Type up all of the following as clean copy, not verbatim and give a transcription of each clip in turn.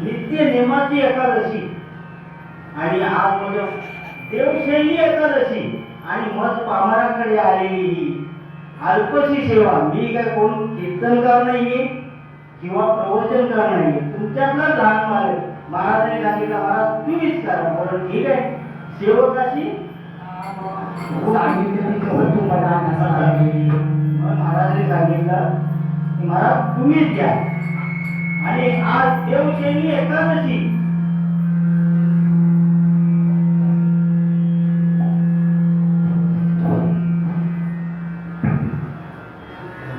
नित्य नेमाची एकादशी आणि आज म्हणजे देवशैली एकादशी आणि मत पामराकडे आलेली ही अल्पशी सेवा. मी काय कोण कीर्तनकार नाहीये किंवा प्रवचनकार नाहीये, तुमच्यातला लहान महाराजांनी सांगितलं महाराज तुम्हीच करा. बरं ठीक आहे, सेवकाशी सांगितलं महाराजांनी सांगितलं की महाराज तुम्हीच घ्या. आणि आज देवशैली एकादशी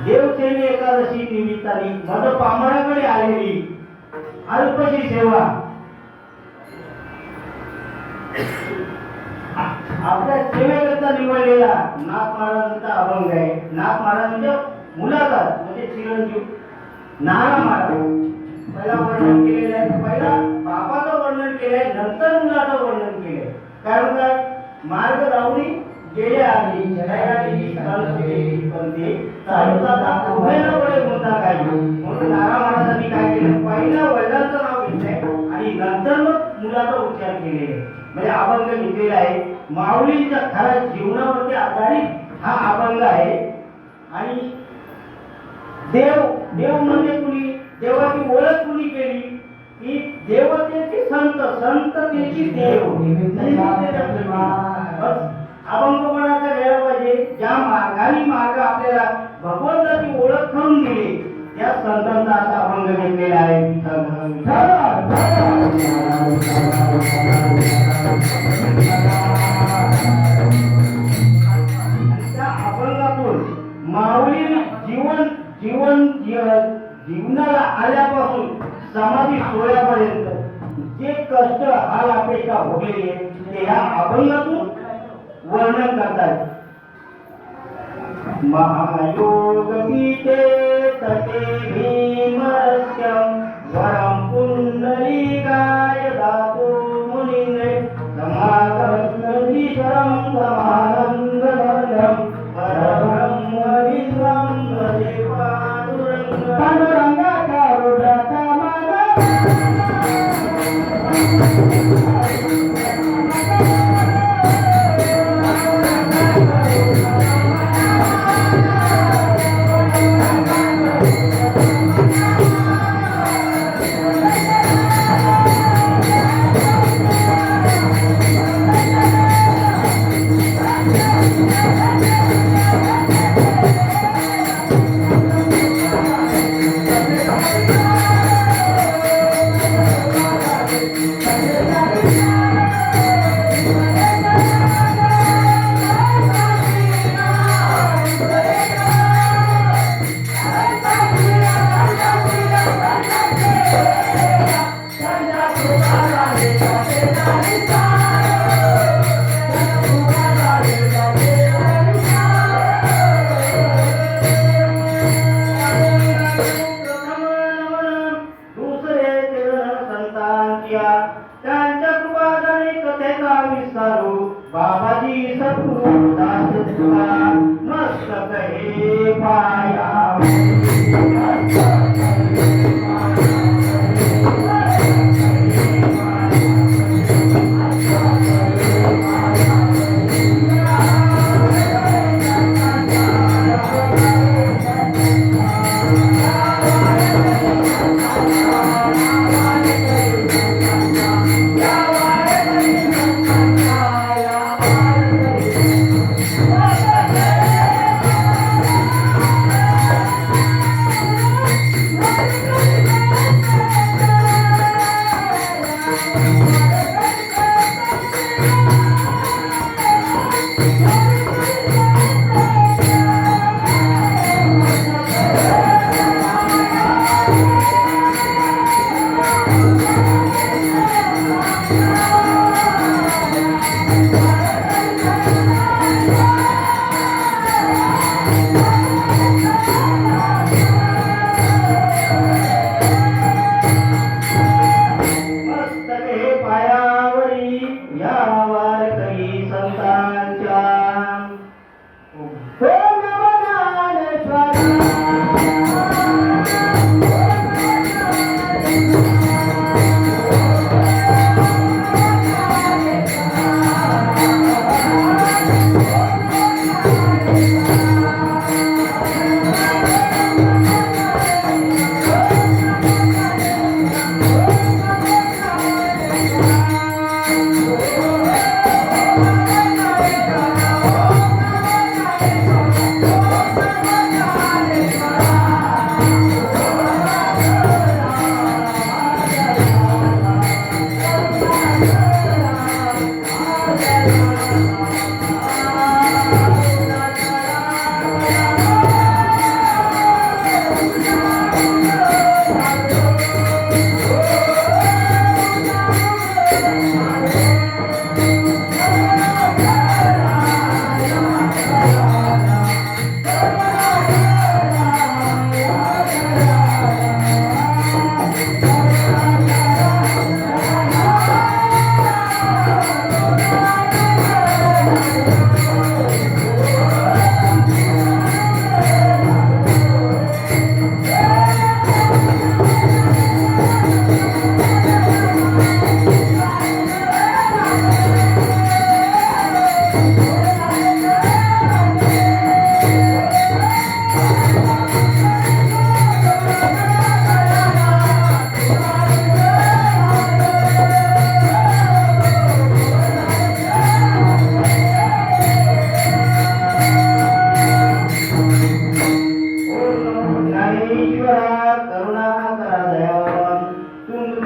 देवशैली एकादशी निमित्ताने मद पामराकडे आलेली अल्पशी सेवा आपल्या सेवेकरता निवडलेला नाथ महाराजांचा अभंग आहे. नाथ महाराजांच्या मुलाचा म्हणजे चिरंजीव नाना महाराज पहिला वर्णन केलेलं आहे. पहिला बापाचं वर्णन केलंय, नंतर मुलाचं वर्णन केलंय. कारण काय मार्ग दावणी गेले आधी जगाची पण ते चालूचा उभेला पुढे कोणता काय म्हणून नाना महाराजांनी काय केलं, पहिला वडिलांचं नाव घेतलंय आणि नंतर मग मुलाचा उच्चार केलेला आहे. म्हणजे अभंग घेतलेला आहे. माऊलींच्या खऱ्या जीवनावरती आधारित हा अभंग आहे. आणि देव म्हणजे कुणी, देवाची ओळख कुणी केली की देवतेची संत, संततेची देव. अभंग कोणाचा घ्यायला पाहिजे, ज्या मार्ग आपल्याला भगवंताची ओळख करून दिली त्या संतांचा असा अभंग घेतलेला आहे. त्या अभंगातून माऊली जीवनाला आल्यापासून समाधी सोहळ्यापर्यंत जे कष्ट हाल अपेक्षा भोगलेले ते ह्या अभंगातून वर्णन करतात. महायोग पीठे तटे भीमरस्यं वरं पुंडलीकाय दातो मुनीन्द्रे समागमश्रीश्वरं समानन्दवर्धं परब्रह्मविद्वां भजे पांडुरंगाचा रुद्राचा त्यांच्या कृपादाने कथेचा विस्तारू बाबाजी सद्गुरु दास तुका मस्तक हे पाया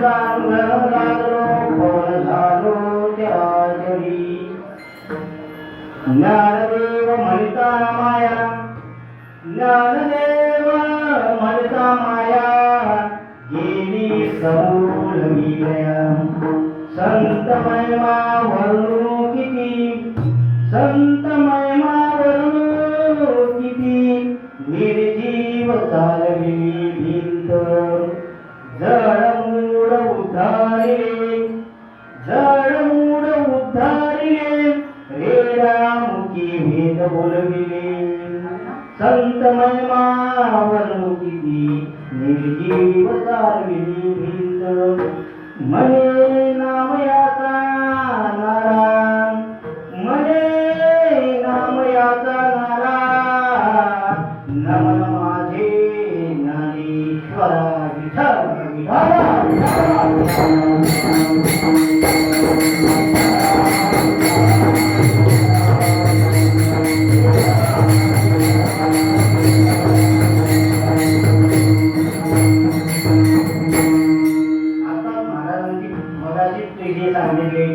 सांग लागलो कोण झालो त्याजरी ज्ञानदेव म्हणता माया ज्ञानदेव म्हणता माया गेली समूळ विलया संत महिमा वर्णू किती संत महिमा वर्णू किती निर्जीव चालविली भिंत जडमूड उद्धारिले जडमूड उद्धारिले रेडामुखी भेद बोलविले संत महिमा वर्णू किती निर्जीव चालविली भिंत मने नामयाचा नारा मने नामयाचा नारा नमन माझे ज्ञानेश्वरा विठ्ठल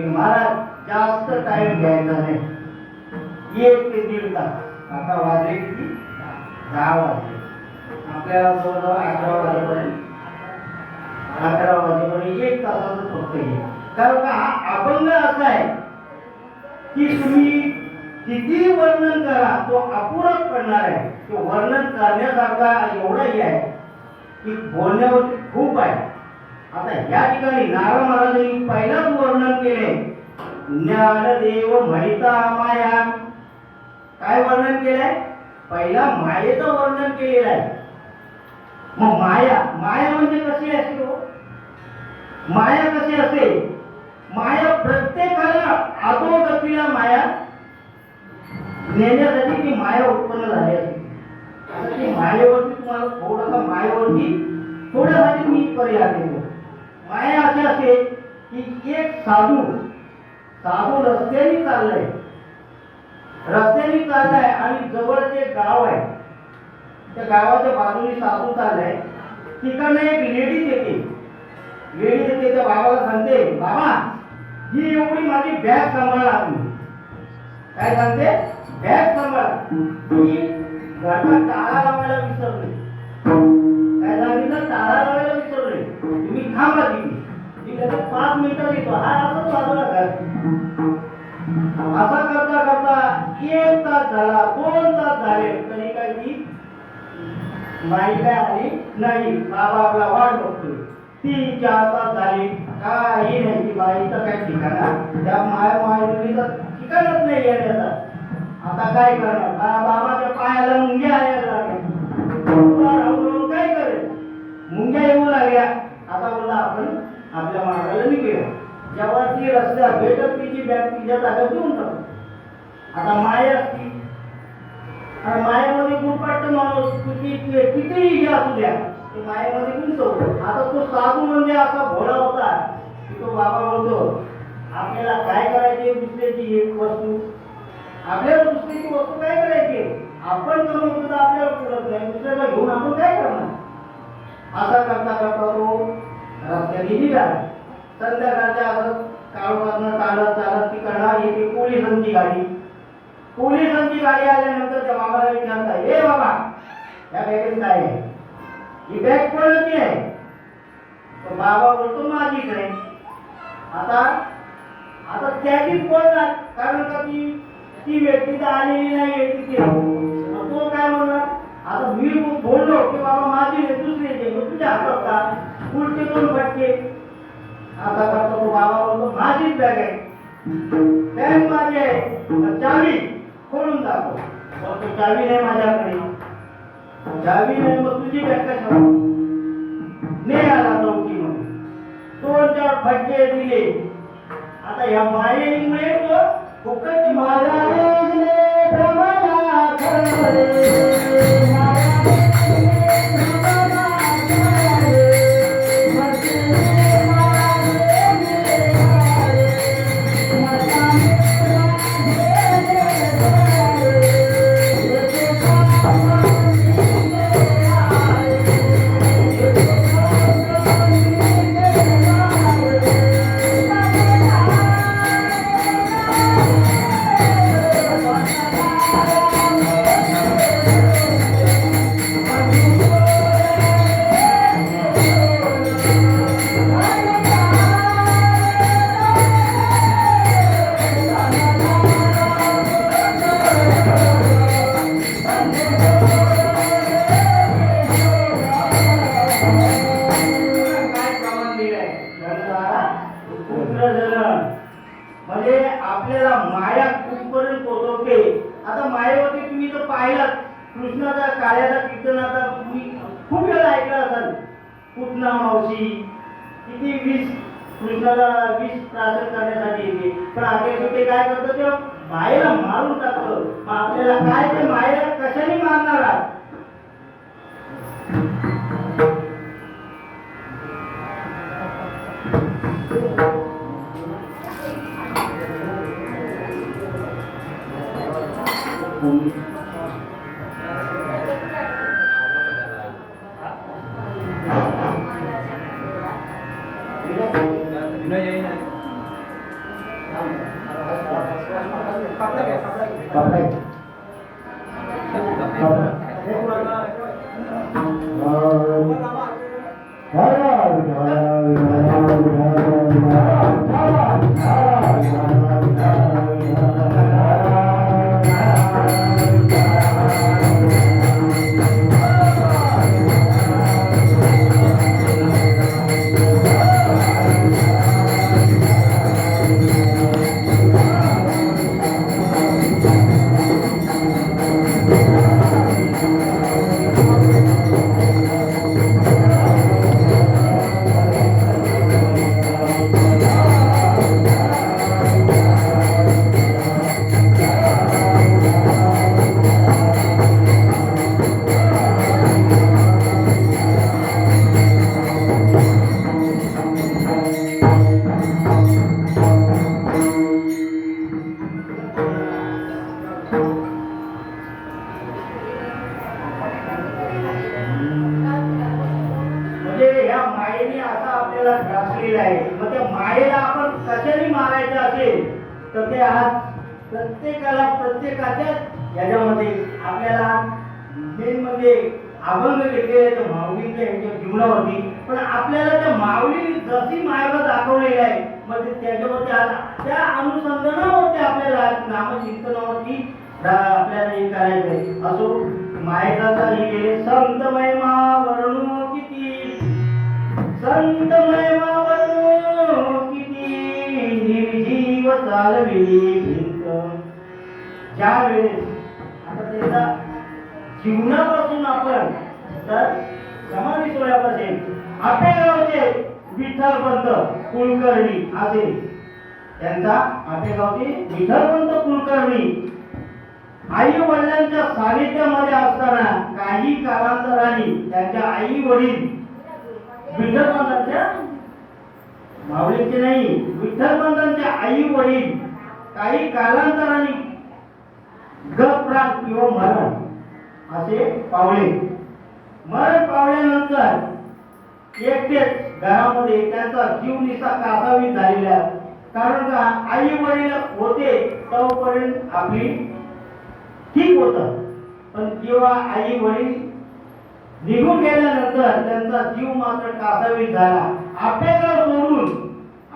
महाराज जास्त टाइम घ्यायचा नाही 1 ते 1.5 तास आता वाजले किती 10 वाजले आपल्याला जवळजवळ 11 वाजेपर्यंत 1 तासाचं फक्त घे कारण का हा अभंग असा आहे की तुम्ही किती वर्णन करा तो अपुराच पडणार आहे तो वर्णन करण्यासारखा एवढाही आहे की बोलण्यावरती खूप आहे आता या ठिकाणी नारद महाराजांनी पहिलाच वर्णन केले ज्ञानदेव म्हणता माया काय वर्णन केलंय पहिला मायेचं वर्णन केलेलं आहे मग माया माया म्हणजे कशी असते हो माया कशी असते माया प्रत्येकाला अधोगतीला माया नेण्यासाठी ती माया उत्पन्न झाली असते आता ती मायेवरती तुम्हाला थोडासा मायेवरती थोड्यासाठी मी पर्याय देतो माया अशी असते की एक साधू रस्त्याने चाललाय आणि जवळच एक गाव आहे त्या गावाच्या बाजूने साधू चाललाय तिकडनं एक लेडीज येते त्या बाबाला सांगते बाबा ही एवढी माझी बॅग सांभाळा तुम्ही काय सांगते बॅग सांभाळा ती घरात ताळा लावायला विसरले काय सांगितलं ताळा लावायला विसरले तुम्ही थांबा तिथे 5 मिनिटात येतो हा असंच बाजूला घर असा करता करता 1 तास झाला 2 तास झाले तरी काय ती बाई काय आली नाही बाबा आपला वाट बघतोय 3-4 तास झाले काही नाही ती बाईचं काय ठिकाणा त्या मायमुलीचं ठिकाणच नाही येण्याचा आता काय करणार बाबाच्या पायाला मुंग्या यायला लागल्या राहून काय करेल मुंग्या येऊ लागल्या आता बोलला आपण आपल्या मार्गाला निघूया जेव्हा ती रस्त्यात भेटत तिची बॅग तिच्या जागेवर देऊन टाकतो आता माया असती आणि मायामध्ये गुणपाठ माणूस कितीही हे असू द्या ते मायामध्ये गुंतवतो आता तो साधू म्हणजे असा भोळा होता की तो बाबा बोलतो आपल्याला काय करायचे दुसऱ्याची एक वस्तू आपल्याला दुसऱ्याची वस्तू काय करायची आपण कमवतो तर आपल्याला पुरत नाही दुसऱ्याला घेऊन आपण काय करणार असा करता करता तो रस्त्याने निघाला संध्याकाळच्या असं काळोखातनं चालत तिकडनं येते पोलिसांची गाडी आल्यानंतर त्या बाबाला विचारता ए बाबा या बॅगेत काय आहे ही बॅग कोणाची आहे तो बाबा बोलतो माझीच आहे आता त्याचीच बोलणार कारण का ती व्यक्ती तर आलेली नाही तिथे तो काय म्हणणार आता मी बोललो की बाबा माझी आहे दुसरी तुझ्या हातात का उलटे 2 फटके आता करतो तो बाबा बोलतो माझीच बॅग आहे बॅग माझी आहे चावी खोलून दाखव तो चावी नाही माझ्याकडे चावी नाही मग तुझी बॅग कशा नाही आला चौकीमध्ये 2-4 फटके दिले आता या मायेमुळे तो फुकट माझा झाला पुत्र जन. म्हणजे आपल्याला माया कुठपर्यंत पोहोचवते. आता मायेवरती तुम्ही तर पाहिलात कृष्णाचा कार्याचा कीर्तनाचा तुम्ही खूप वेळा ऐकला असाल. पूतना मावशी किती विष कृष्णाला विष प्राशन करण्यासाठी येते, पण अखेर ते काय करतं ते मायेला मारून टाकतं. मग आपल्याला काय ते मायेला कशाने मारणार आहात? मग त्या मायेला आपण कशाने मारायचं असेल तर ते आज प्रत्येकाच्या याच्यामध्ये आपल्याला मेन म्हणजे अभंग घेतलेले तर माऊलींच्या यांच्या जीवनावरती. पण आपल्याला त्या माऊलीने जशी मायाला दाखवलेली आहे म्हणजे त्याच्यावरती त्या अनुसंधानावरती आपल्याला नामचिंतनावरती आपल्याला हे करायचंय. असो मायेचा हे संत महिमा वर्णू किती, संत महिमा वर्णू किती, निर्जीव चालविली भिंत. ज्या वेळेस आता त्याचा जीवनापासून आपण तर समाधी सोहळ्यापासून आपेगावचे विठ्ठलपंत कुलकर्णी असे त्यांचा आपेगावचे विठ्ठलपंत कुलकर्णी आई वडिलांच्या सानिध्यामध्ये असताना काही कालांतराने त्यांच्या आई वडील विठ्ठलपंतांच्या माऊलींचे नाही विठ्ठलपंतांच्या आई वडील काही कालांतराने गप्रात किंवा मरण असे पावले. मरण पावल्यानंतर एकटेच घरामध्ये त्यांचा जीव निसा कासावीस झालेला. कारण का आई वडील होते तोपर्यंत आपली ठीक होत, पण जेव्हा आई वडील निघून गेल्यानंतर त्यांचा जीव मात्र कासावीस झाला. आपेगाव सोडून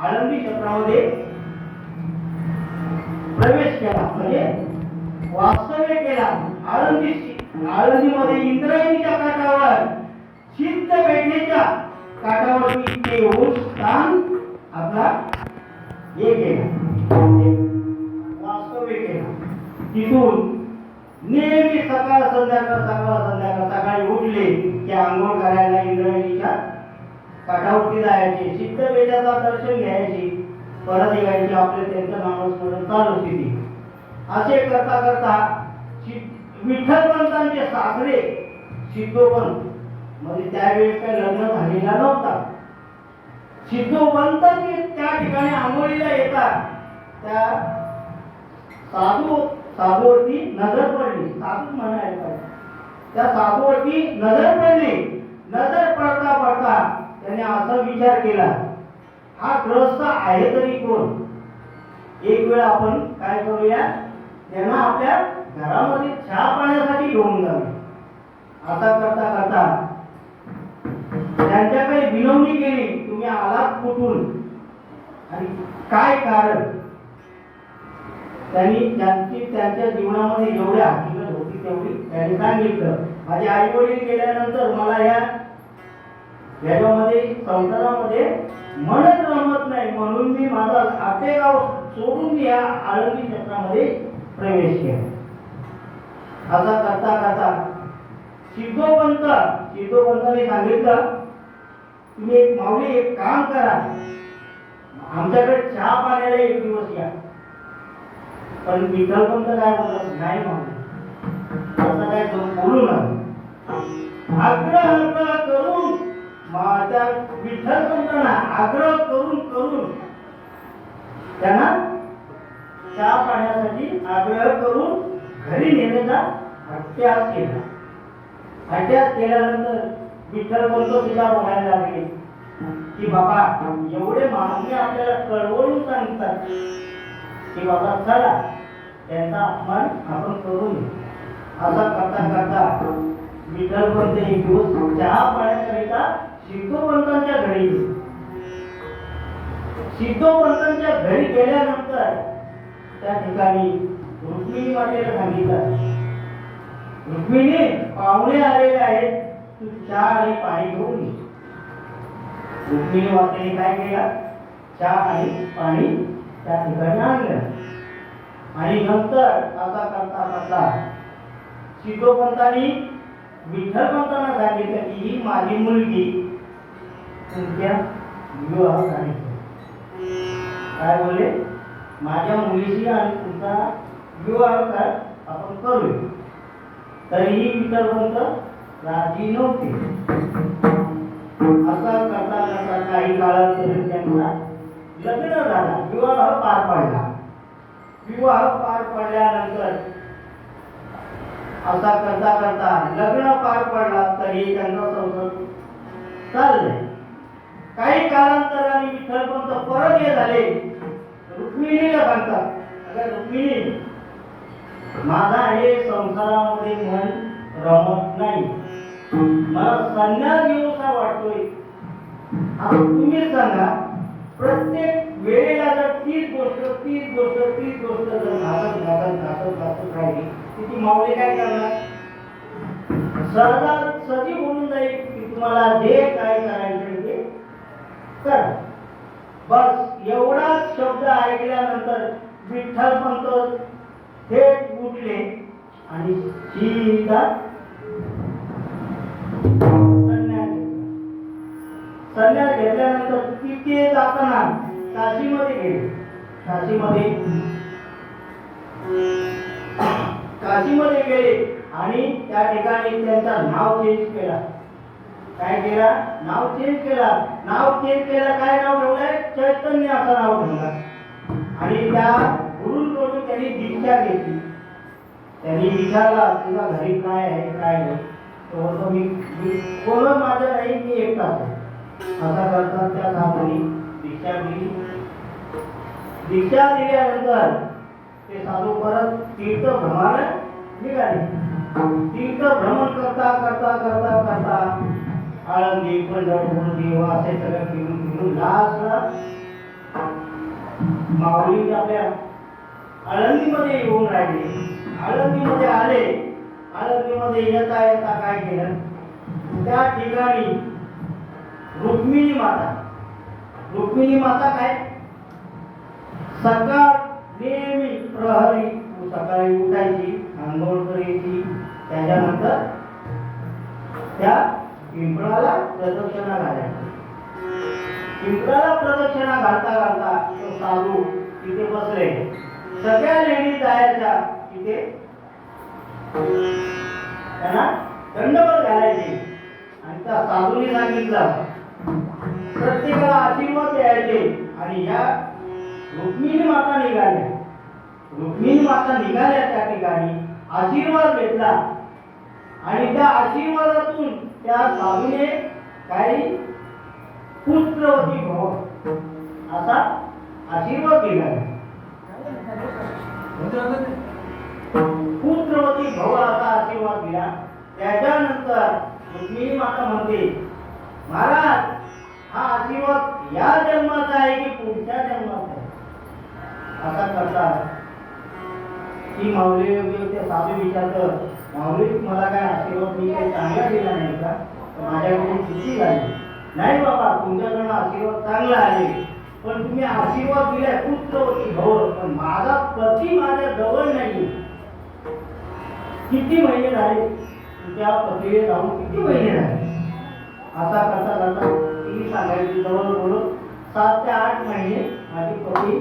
आळंदी क्षेत्रामध्ये प्रवेश केला म्हणजे वास्तव्य केला. आळंदीमध्ये इंद्रायणीच्या काठावर सिद्ध बेटेच्या काठावरती ते येऊन स्थान आपला हे केला वास्तव्य केला. तिथून नेहमी सकाळ संध्याकाळ सकाळी उठले की आंघोळ करायला इंद्रायणीच्या काठावरती जायचे, सिद्ध बेटाचा दर्शन घ्यायचे, परत यायचे, आपले त्यांचं नामस्मरण चालू स्थिती. असे करता करता विठ्ठलपंतांचे सासरे सिद्धोपंत म्हणजे त्यावेळेस काही लग्न झालेला नव्हता. सिद्धोपंत त्या ठिकाणी आंघोळीला येतात. त्या साधूवरती नजर पडली. साधू म्हणायला त्या साधूवरती नजर पडली. नजर पडता पडता त्याने असा विचार केला हा ग्रस्त आहे तरी कोण. एक वेळ आपण काय करूया त्यांना आपल्या घरामध्ये चहा पाण्यासाठी घेऊन जावे. असा करता करता त्यांच्याकडे विनवणी केली तुम्ही आलात कुठून आणि काय कारण. त्यांनी त्यांच्या जीवनामध्ये जेवढी हकीकत होती तेवढी त्यांनी सांगितलं. माझे आई वडील गेल्यानंतर मला या याच्यामध्ये संसारामध्ये मनच रमत नाही, म्हणून मी माझा आपेगाव सोडून या आळंदी क्षेत्रामध्ये प्रवेश केला. असा करता करता सिद्धोपंतांनी सांगितलं, तुम्ही एक माऊली एक काम करा, आमच्याकडे चहा पाण्याला एक दिवस या. पण विठ्ठलपंत काय बोलत नाही, माऊली असं काय बोलू नका. आग्रह करून त्या विठ्ठलपंतांना आग्रह करून त्यांना चहा पाण्यासाठी आग्रह करून घरी नेण्याचा अट्ट्यास केला. अट्ट्यास केल्यानंतर विठ्ठलपंत सुद्धा बोलायला लागले की बाबा एवढे महात्मे आपल्याला कळवळून सांगतात की बाबा चला त्यांचा अपमान आपण करू नये. असा करता करता विठ्ठलपंत एक दिवस चहा पाण्याकरिता सिद्धोपंतांच्या घरी गेले. सिद्धोपंतांच्या घरी गेल्यानंतर त्या ठिकाणी रुक्मिणी मातेला सांगितलं, रुक्मिणी पाहुणे आलेले आहेत, तू चहा आणि पाणी घेऊन ये. रुक्मिणी मातेने काय केलं, चहा आणि पाणी त्या ठिकाणी आणलं. आणि नंतर असा करता करता सिद्धोपंतांनी विठ्ठलपंतांना सांगितलं की ही माझी मुलगी तुमच्या विवाह करायची. काय बोलले, माझ्या मुलीशी आणि तुमचा विवाह आपण करूया. तरीही विठ्ठलपंत राजी नव्हते. असा करता करता काही काळापर्यंत त्यांचा लग्न झाला, विवाह पार पडला. विवाह पार पडल्यानंतर असा करता करता लग्न पार पडला तरी त्यांचा संसार चाललाय. काही कालांतराने विठ्ठलपंत परत ये झाले. रुक्मिणीला सांगतात, अगं रुक्मिणी, माझा हे संसारामध्ये मन रमत नाही, मला संन्यास घेऊसा वाटतोय. आता तुम्ही सांगा, प्रत्येक वेळेला जर तीच गोष्ट जर घातत राहिली, ती माऊली काय करणार? सहजी बोलून जाईल की तुम्हाला जे काय करायचं ते कर. बस एवढाच शब्द ऐकल्यानंतर विठ्ठलपंत थेट उठले आणि सीधा संन्यास घेतल्यानंतर तिथे जाताना काशीमध्ये गेले. काशीमध्ये गेले आणि त्या ठिकाणी त्यांचं नाव चेंज केला. काय केला? नाव चेंज केला. काय नाव ठेवलंय? चैतन्य असं नाव ठेवलं. आणि त्या गुरूंकडून त्यांनी दीक्षा घेतली. त्यांनी विचारला, तुझ्या घरी काय आहे काय नाही? तो मी कोण माझं नाही, मी एकटाच आहे. असा करता त्या साधूंनी दीक्षा दिली. दीक्षा दिल्यानंतर ते साधू परत तीर्थ भ्रमण निघाले. तीर्थ भ्रमण करता आळंदी, पंढरपूर, देव असे सगळं फिरून लास्टला माऊली आपल्या आळंदीमध्ये येऊन राहिले. आळंदीमध्ये आले. आळंदीमध्ये येता काय केलं, त्या ठिकाणी रुक्मिणी माता काय सकाळ नेहमी प्रहरी सकाळी उठायची, आंघोळ करायची, त्याच्यानंतर त्या पिंपळाला प्रदक्षिणा घालायची. पिंपळाला प्रदक्षिणा घालता तो साधू तिथे बसले. सगळ्या लेडी जायच्या तिथे त्यांना दंडवत घालायचे. आणि त्या साधूने सांगितलं प्रत्येकाला आशीर्वाद द्यायचे. आणि या रुक्मिणी माता निघाल्या त्या ठिकाणी आशीर्वाद घेतला. आणि त्या आशीर्वादातून त्या साधूने काही पुत्रवती भव असा आशीर्वाद दिला. पुत्रवती भव असा आशीर्वाद दिला. त्याच्यानंतर रुक्मिणी माता म्हणते, महाराज हा आशीर्वाद या जन्माचा आहे की पुढच्या जन्माचा आहे? असा करता ती माऊली ते साधू विचारतं, माऊली मला काय आशीर्वाद मी काही चांगला दिला नाही का? माझ्याकडून चुकी झाली. नाही बाबा, तुमच्याकडनं आशीर्वाद चांगला आहे, पण तुम्ही आशीर्वाद दिलाय पुत्रवती भव, पण माझा पती माझ्या जवळ नाही. किती महिने झाले तुझ्या पतीला जाऊन, किती महिने झाले? असा करता करता ती सांगायची जवळ बोलून 7 ते 8 महिने माझे पती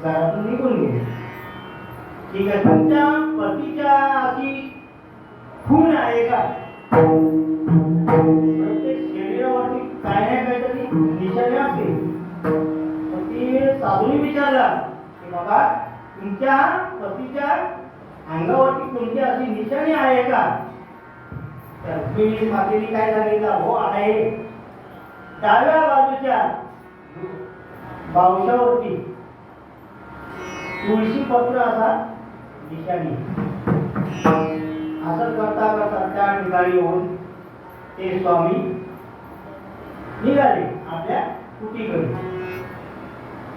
घरातून निघून गेले. ठीक आहे, तुमच्या पतीच्या अशी खून आहे का? प्रत्येक शरीरावरती काय नाही काहीतरी निशाणे असते. ती साधूने विचारला की बाबा, तुमच्या पतीच्या अंगावरती कोणती अशी निशाणी आहे का? तर मातेने काय सांगितलं, हो आहे. डाव्या बाजूच्या बावशावरती तुळशी पत्र असा निशाणी. असं करता करता त्या ठिकाणी येऊन ते स्वामी निघाले आपल्या कुटीकडे.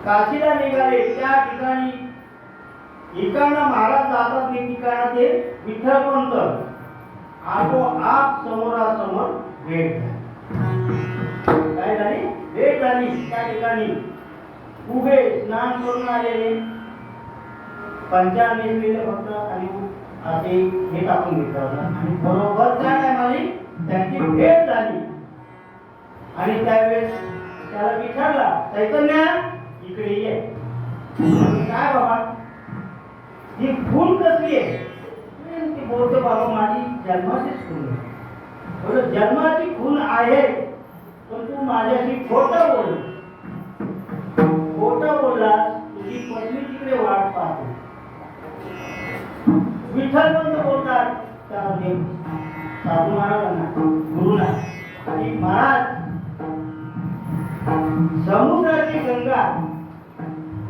काशीला निघाले. त्या ठिकाणी इकडनं महाराज जातात नाही, ठिकाणा ते विठ्ठलपंत आपोआप समोरासमोर भेट झाली. काय झाली? भेट झाली. त्या ठिकाणी उभे स्नान करून आलेले, पंचांनी नेसलेले फक्त आणि असे हे टाकून घेतलं होतं आणि बरोबर त्या टायमाला त्यांची भेट झाली. आणि त्यावेळेस त्याला विचारला, चैतन्य इकडे ये. काय बाबा, ही खून कसली आहे? ती बोलतो, बाबा माझी जन्माचीच खून आहे. जन्माची खून आहे, पण तू माझ्याशी खोटं बोल. खोटं बोललास, तुझी पत्नी तिकडे वाट पाहते. विठ्ठलपंत बोलतात त्यामध्ये साधू महाराजांना, गुरुला, आणि महाराज, समुद्राची गंगा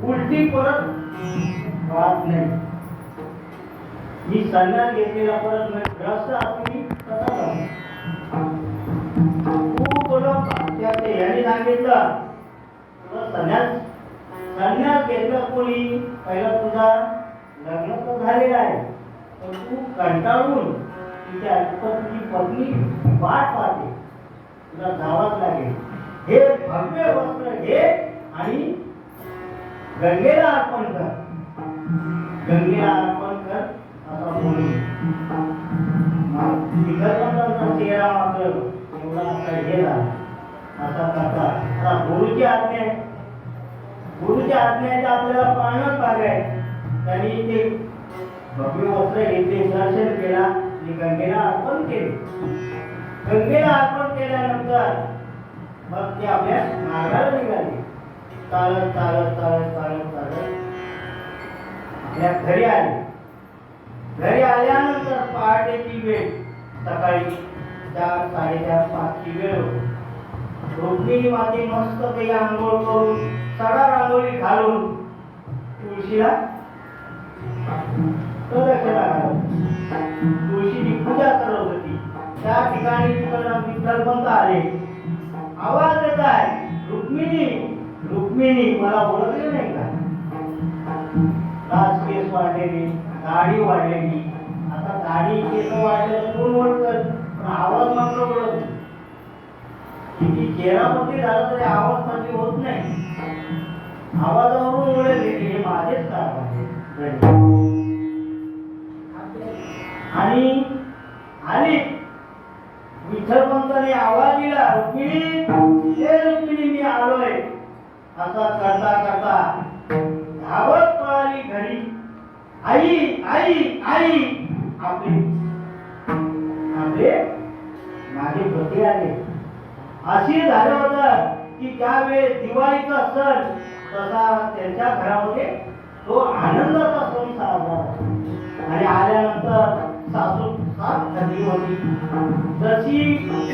उलटी परत वाहत नाही. मी संन्यास घेतलेला परत ग्रस्त असली तसा जाऊ. तू बोला याने सांगितलं, तुला संन्यास घेतला कोणी, पहिला तुझा लग्न तर झालेला आहे, पण तू कंटाळून तुझी पत्नी वाट पाहते, तुला जावंच लागेल. हे भव्य वस्त्र घे आणि गंगेला अर्पण कर. गंगेला अर्पण कर असं बोलून विठ्ठलपंतांचा चेहरा मात्र एवढा असा हे झाला. असा करता आता गुरुची आज्ञा आहे. गुरुच्या आज्ञेचा आपल्याला पाळणच भागाय. त्यांनी ते भव्य वस्त्र घेतले, दर्शन केला आणि गंगेला अर्पण केले. गंगेला अर्पण केल्यानंतर मग ते आपल्या मार्गाला निघाले. चालत चालत चालत चालत चालत आपल्या घरी आले. घरी आल्यानंतर पहाटेची वेळ, सकाळी 4, 4:30, 5ची वेळ होती. रुक्मिणी माते मस्त काही आंघोळ करून, सडा रांगोळी घालून तुळशीला प्रदक्षिणा घालत, तुळशीची पूजा करत होती. त्या ठिकाणी तिकडनं विठ्ठलपंत आले. आवाज येत आहे, रुक्मिणी रुक्मिणी, मला ओळखले नाही का? केस वाढलेली, दाढी वाढलेली. आता दाढी केस वाढलेलं कोण ओळखत, पण आवाज मात्र ओळखतो. किती चेहरापट्टी झाला तरी आवाज माझी होत नाही. आवाजावरून ओळखले की हे माझेच काम आहे. आणि आली. विठ्ठलपंताने आवाज दिला, रुक्मिणी, हे रुक्मिणी, मी आलोय. असा करता करता धावत पळाली घरी. आई आई आई, आपले माझे पती आले. अशी झालं होतं की त्यावेळेस दिवाळीचा सण तसा त्यांच्या घरामध्ये तो आनंदाचा सण साजरा. आणि आल्यानंतर सासू साथ झाली होती. जशी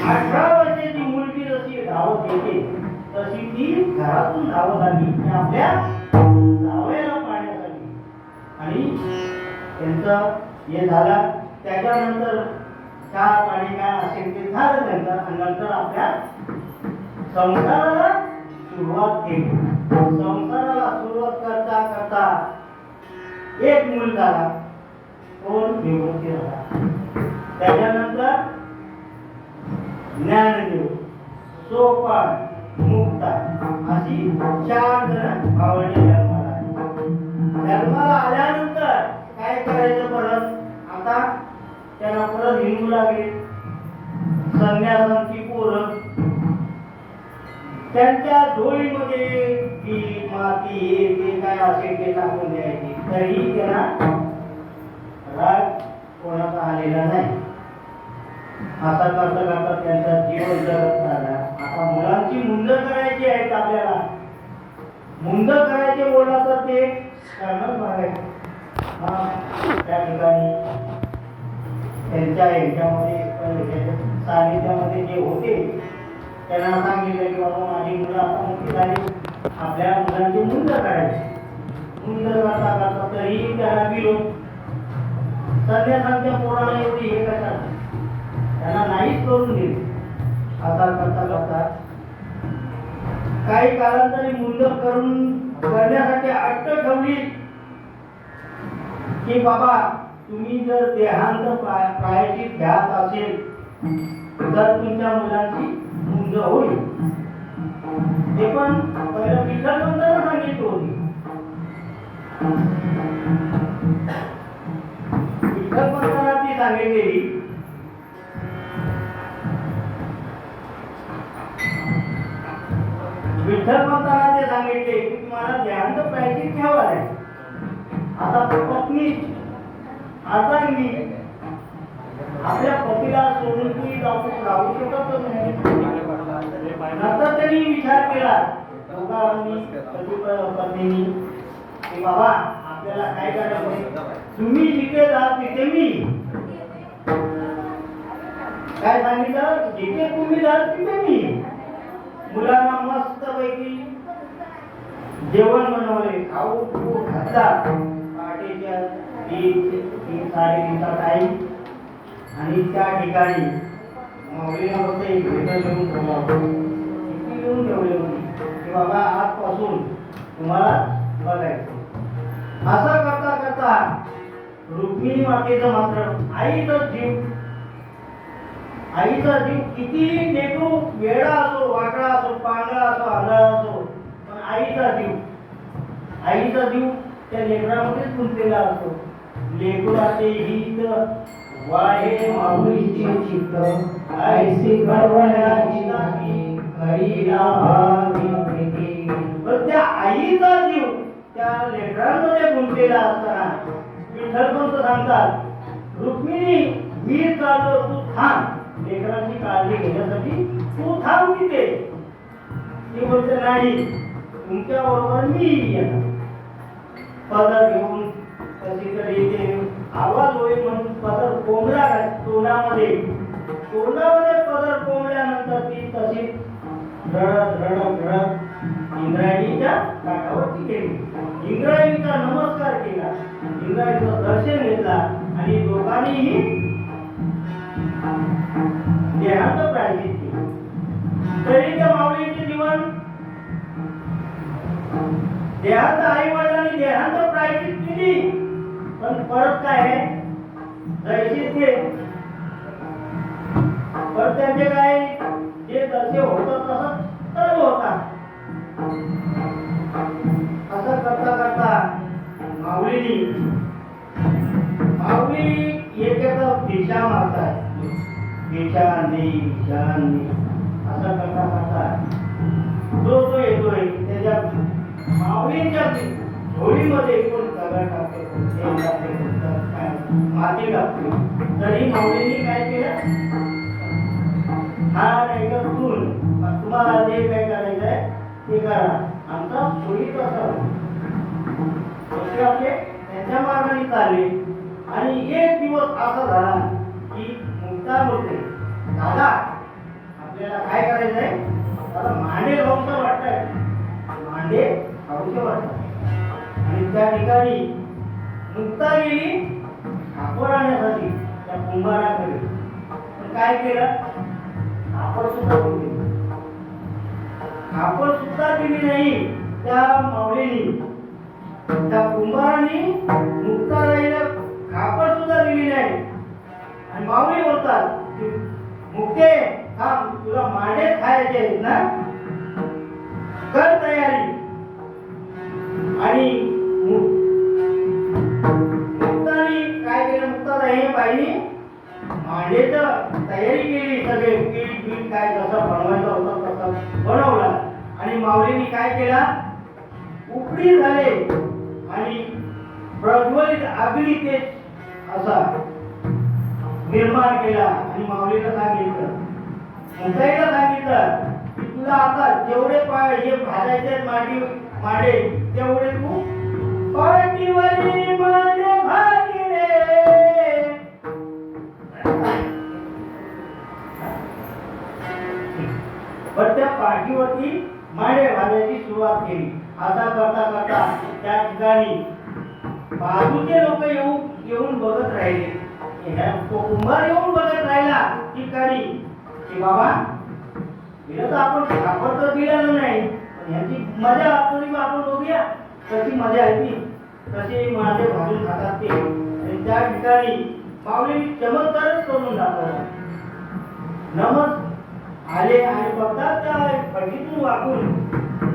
18 वर्षाची मुलगी जशी धावत येते तशी ती घरातून धावत आली आपल्या जावयाला पाहण्यासाठी. आणि त्यांचं हे झालं. त्याच्यानंतर चहा पाणी काय असेल ते झालं त्यांचं. आणि नंतर आपल्या संसाराला सुरुवात केली. संसाराला सुरुवात करता करता एक मूल झाला, कोण? निवृत्ती झाला. त्याच्यानंतर ज्ञानदेव, चोपाट मुक्ता अशी 4 जण भावंडे जन्माला आली. जन्माला आल्यानंतर काय करायचं परत? आता त्यांना परत हिंदू लागले. संन्यासांची पोरं त्यांच्या झोळीमध्ये पीठ माती हे ते काय असेल ते टाकून द्यायचे, तरीही त्यांना राग कोणाचा आलेला नाही. असा करता करता त्यांचा जीवन जगत झाला. आता मुलांची मुंज करायची आहेत आपल्याला. मुंज करायचे बोला तर ते करणंच बघायचं. त्या ठिकाणी त्यांच्या ह्याच्यामध्ये सानिध्यामध्ये जे होते त्यांना सांगितलं की बाबा माझी मुलं आता मोठी झाली, आपल्या मुलांची मुंज करायची. मुंज करता करता तरीही त्याला विरोध. संन्यासांच्या पोराला एवढी हे करतात, त्यांना नाहीच करून दिली. आता करता करता काही कालांतरी मुंज करून करण्यासाठी अट्ट ठेवली की बाबा तुम्ही जर देहांत प्रायश्चित घ्यात असेल तर तुमच्या मुलांची मुंज होईल. ते पण पहिलं विठ्ठल पंतांना सांगितलं होती. विठ्ठल पंतांना ती सांगितलेली. विठ्ठल पंतांना ते सांगितले की तुम्हाला देहांत प्रायश्चित घ्यावं आहे. आता पत्नी अर्धांगी आपल्या पतीला सोडून ती राहू शकत नाही. नंतर त्यांनी विचार केला दोघांनी पत्नीनी की बाबा आपल्याला काय करायचं, तुम्ही जिथे जाल तिथे मी. काय सांगितलं? जिथे तुम्ही जाल तिथे मी. मुलांना मस्त पैकी जेवण बनवले, खाऊ घातला. पहाटेच्या 3-3:30चा टाईम आणि त्या ठिकाणी माऊलीला फक्त एक भेट घेऊन ठेवला होता. किती घेऊन ठेवले होते की बाबा आजपासून तुम्हाला बघायचं. असं करता करता रुक्मिणी मातेचं मात्र आईचा जीव किती लेकरू वेडा असो, वाकडा असो, पांगळा असो, आंधळा असो, पण आईचा जीव त्या लेकरामध्येच गुंतलेला असतो. लेकराचे हित वाहे माऊलीचे चित्त, ऐसी करवण्याची नाही करीला भावी. पण त्या आईचा जीव त्या लेकरांमध्ये गुंतलेला असताना विठ्ठल पंत सांगतात, रुक्मिणी मी चाललो, तू थांब. लेकरांची काळजी घेण्यासाठी तू थांब तिथे. ती बोलते नाही, तुमच्या बरोबर मी येणार. पदर घेऊन कशी तरी ते आवाज होईल म्हणून पदर कोंबला तोंडामध्ये पदर कोंबल्यानंतर ती तशी रडत रडत रडत इंद्रायणीच्या काठावरती गेली. इंद्रायणीचा नमस्कार केला, इंद्रायणीचं दर्शन घेतला आणि दोघांनीही देहांत प्रायश्चित केले. तरी त्या माऊलीचे जीवन देहांत आई वडिलांनी देहांत प्रायश्चित केली, पण परत काय आहे जैशीच घे. परत त्यांचे काय जे तसे होतं तसं तर होता. असं करता करता माऊली एकेका दिशा मारतात. दिशांनी असं करता करता जो येतोय त्याच्या माऊलींच्या झोळीमध्ये कोण दगड टाकते, माती टाकते. तरी माऊलींनी काय केलं, हा नाही का तुम्हाला जे काय करायचं आहे ते करा, आमचा झोळीत असावं. आपले त्यांच्या मार्गाने चालले. आणि एक दिवस असा झाला की मुक्ता बोलते, दादा आपल्याला काय करायचं आहे, त्याला मांडे खाऊचं वाटतंय, मांडे खाऊचे वाटतात. आणि त्या ठिकाणी मुक्ता गेली खापर आणण्यासाठी त्या कुंभाराकडे. पण काय केलं, खापर सुद्धा दिली नाही त्या माऊलीनी. त्या कुंभाराने मुक्ताबाईला खापर सुद्धा दिली नाही. आणि माऊली बोलतात, मुक्ते थांब, तुला मांडे खायचे आहेत ना, कर तयारी. आणि मुक्तानी काय केलं, मुक्ताताई बाईनी मांडेचं तयारी केली, सगळे पीठ पीठ काय कसं बनवायचं होतं तसं बनवला. आणि माऊलींनी काय केला, उकडी झाले आणि प्रज्वलित अग्नी ते असा निर्माण केला. आणि माऊलीला सांगितलं, मुक्ताईला सांगितलं की तुला आता जेवढे हे भाजायचे मांडे तेवढे तू पाठीवरी मांडे भागिले. पण त्या पाठीवरती मांडे भाजायची सुरुवात केली. असा करता करता त्या ठिकाणी बाजूचे लोक येऊन बघत राहिले. तो कुंभार येऊन बघत राहिला ठिकाणी की बाबा हिला तर आपण साखर तर दिलेलं नाही, पण ह्याची मजा तरी आपण बघूया कशी मजा आहे ती, कसे मांडे भाजून खातात ते. आणि त्या ठिकाणी माऊली चमत्कारच करून दाखवला. आले आणि बघतात त्या फटीतून वाकून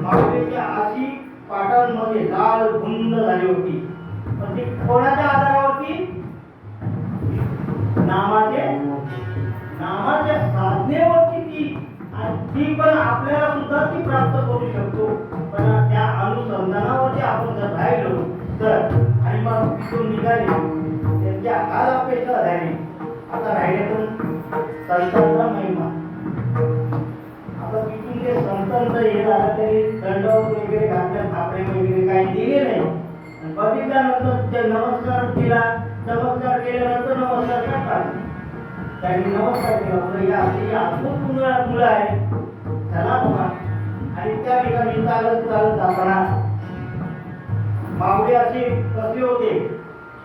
माऊलीच्या आशी पाटांमध्ये लाल धुंद झाली होती. पण ती कोणाच्या आधारावरती, नामाच्या साधनेवरती ती पण आपल्याला सुद्धा ती प्राप्त करू शकतो. पण त्या अनुसंधानावरती आपण जर राहिलो तर, आणि मग तिथून निघाले त्यांच्या काल अपेक्षा झाली. आता राहिले पण संतांचा महिमा. आता तिथून ते संतांचं हे झालं तरी दंडवत वगैरे घातले, थापडे वगैरे काही दिले नाही. बघितल्यानंतर नमस्कार केला, चमत्कार केल्यानंतर नमस्कार करतात. त्यांनी नमस्कार केला, या अद्भुत मुलं आहे, चला बघा. आणि त्या ठिकाणी चालत चालत जाताना माऊली असे बसले होते,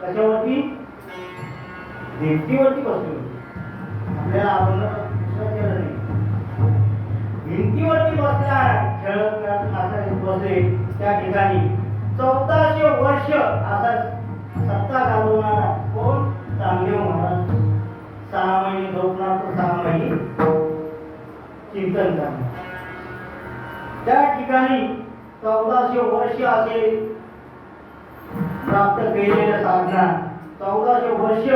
कशावरती, भिंतीवरती बसले होते. आपल्याला आपण केलं नाही, भिंतीवरती बसला खेळत असं बसले. त्या ठिकाणी 1400 वर्ष असा सत्ता घालवणारा कोण, चांगदेव महाराज. 6 महिने झोपणार तर 6 महिने चिंतन करणार. त्या ठिकाणी 1400 वर्ष असे प्राप्त केलेल्या साधना, 1400 वर्ष.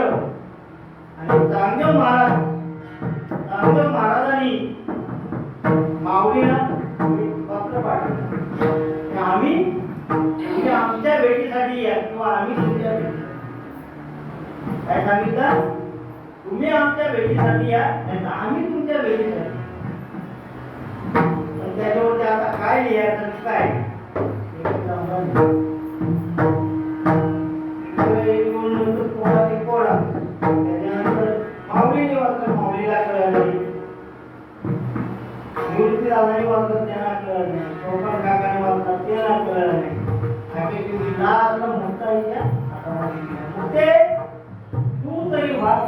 आणि चांगदेव महाराजांनी माऊलीला पत्र पाठवलं, आम्ही तुम्ही आमच्या भेटीसाठी या किंवा आम्ही तुमच्या भेटीसाठी. काय सांगितलं, तुम्ही आमच्या भेटीसाठी या नाही तर आम्ही तुमच्या भेटीसाठी. पण त्याच्यावरती आता काय लिहायचं, काय कोडा. त्याच्यानंतर माऊलीने वाचलं, माऊलीला कळलं नाही. मूर्ती दादाने वाचलं, त्यांना कळलं नाही. चौकान काकाने वाचलं, त्यांना कळलं नाही. मुक्ते तू तरी वाच.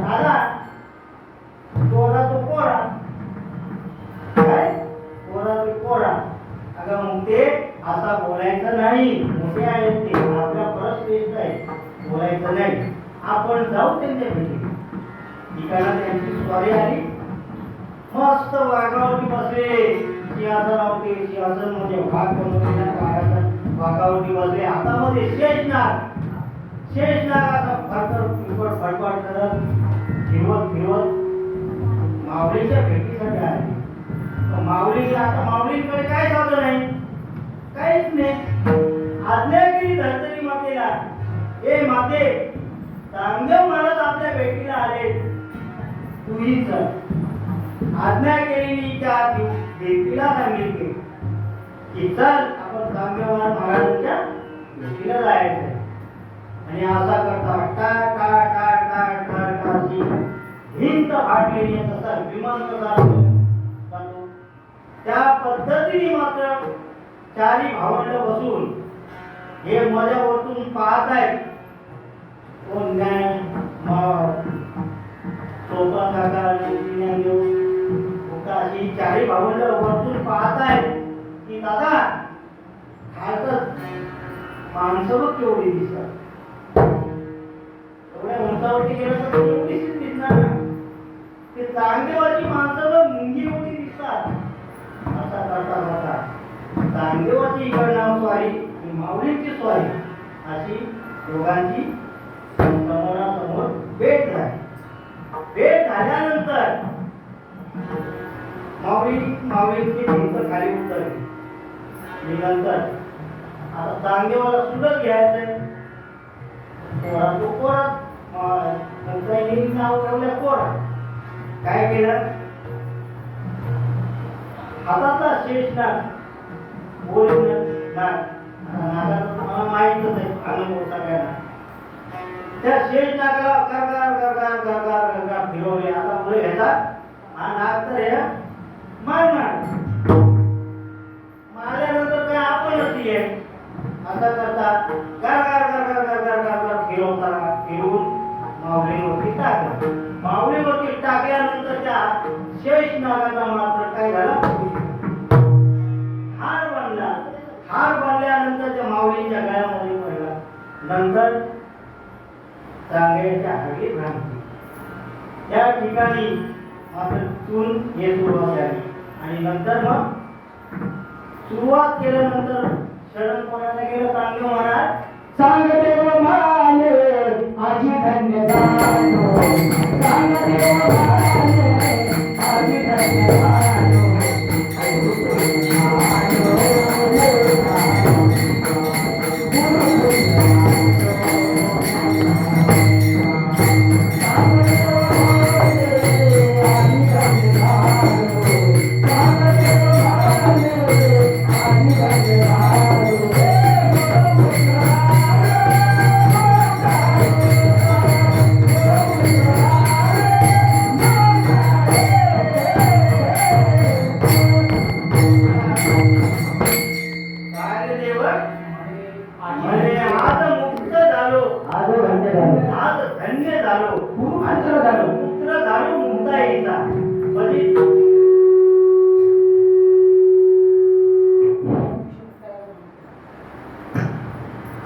दादा कोरा तो कोरा, काय कोरा तो कोरा. अगं मुक्ते असा बोलायचं नाही, मोठे आहेत ते, आपल्या परस्पर आहे, बोलायचं नाही. आपण जाऊ त्यांच्या भेटी. ठिकाणा त्यांची स्वारी आली, मस्त वाघावरती बसले. सिंहासनावरती, सिंहासन म्हणजे वाघ बनवलेल्या वाघावरती बसले. हातामध्ये शेषनाग असा फडफड फडफड करत फिरवत माऊलीच्या भेटीसाठी आले. माऊलीकडे काय साधन नाही, काहीच नाही. आज्ञा केली धर्तरी मातेला, ए माते, चांगदेव महाराज आपल्या भेटीला आले, तूही चल. आज्ञा केलेली त्या भेटीला सांगितले की चल आपण चांगदेव महाराजांच्या भेटीला जायचं. आणि असा करता भिंत फाटलेली तसा विमान कसा जातो त्या पद्धतीने मात्र चारी भावंड बसून हे माझ्या वरतून पाहत आहेत. कोण काय सोपा काका अशी चारी भावंड वरतून पाहत आहेत की दादा खालचं माणसं बघ केवढी दिसतात. एवढ्या उंचावरती गेलं तर एवढीच दिसणार ना. ते चांगदेवाची माणसं बघ मुंगी एवढी दिसतात. असा करता करता चांगदेवाची इकडनं स्वारी आणि माऊलींची स्वारी अशी दोघांची समोरासमोर भेट झाली. भेट झाल्यानंतर माऊलींची भिंत खाली उतरली. आणि नंतर आता चांगदेवाला सुद्धा घ्यायचंय. तो कोरात नाव ठेवलं कोरात. काय केलं? हातातला शेषनाग बोलून नागाचं तुम्हाला माहीतच आहे अनुभव सगळ्यांना. त्या शेषनागाला गरगार गरगार गरगार गरगार फिरवले. आता पुढे घेतात हा नाग तर हे मारणार. मारल्यानंतर काय आपणच आहे असं करतात. गरगार गरगार गरगार गरगार फिरवताना फिरून माऊलीवरती टाकलं. माऊलीवरती टाकल्यानंतर त्या शेष नागाचा मात्र काय झाला? हार बांधला. हार बांधल्यानंतर त्या माऊलीच्या गळ्यामध्ये पडला. नंतर चांगल्याच्या हागी भ्रांती. त्या ठिकाणी मात्र चून हे सुरुवात झाली. आणि नंतर मग सुरुवात केल्यानंतर शरण कोणाला गेलं? चांगदेव महाराज. चांगदेव माने आजी धन्य झालो. चांगदेव माने आजी धन्य झालो.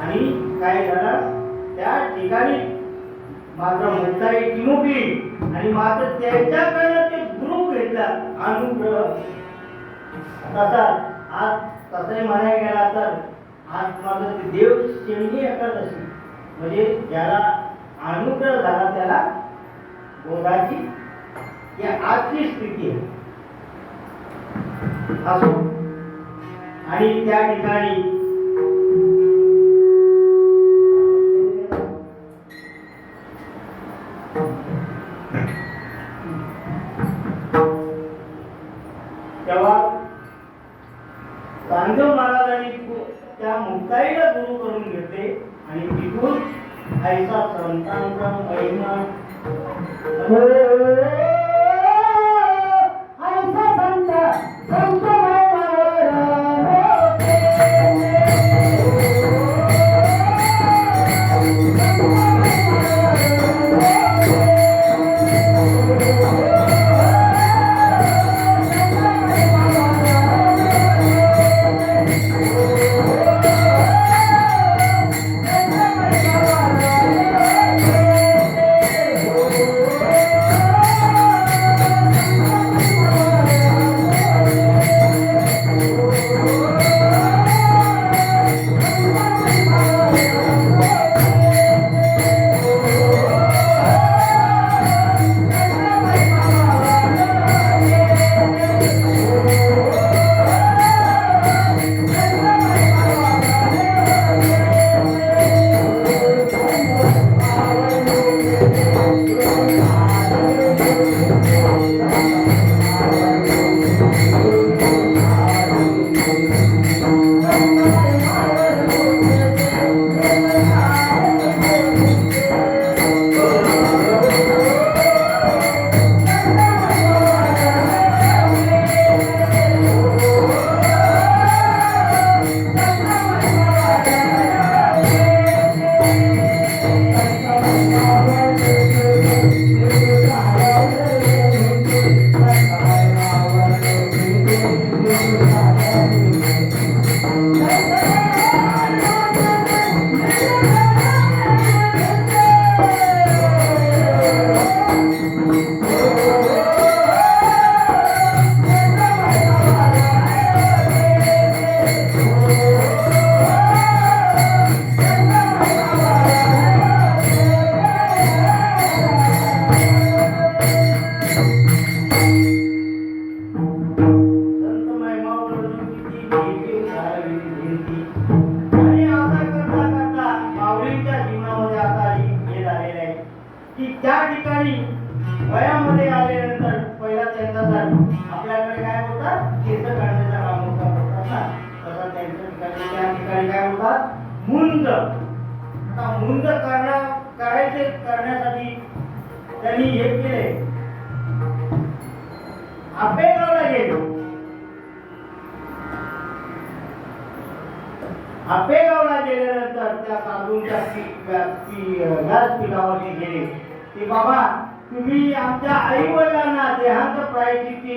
आणि काय झालं? त्या ठिकाणी मात्र मुक्ताई टिमुकली आणि मात्र त्याच्याकडनं ते गुरु घेतला अनुग्रह. तसा आज तसंही म्हणायला गेला तर आज मात्र ते देव शेणी एकादशी म्हणजे ज्याला अनुग्रह झाला त्याला बोधाची या आजची स्थिती आहे. असो आणि त्या ठिकाणी तेव्हा चांगदेव महाराजांनी त्या मुक्ताईला गुरु करून घेतले आणि तिथून ऐसा संतांचा महिमा ऐसा संत ठिकाणी त्या ठिकाणी काय होतात मुंज. आता मुंज करण्यासाठी त्यांनी हे केले, आपेगावला गेले. आपेगावला गेल्यानंतर त्या साधूंच्या व्यासपीठावरती गेले की बाबा तुम्ही आमच्या आई वडिलांना देहांत प्रायचित्ती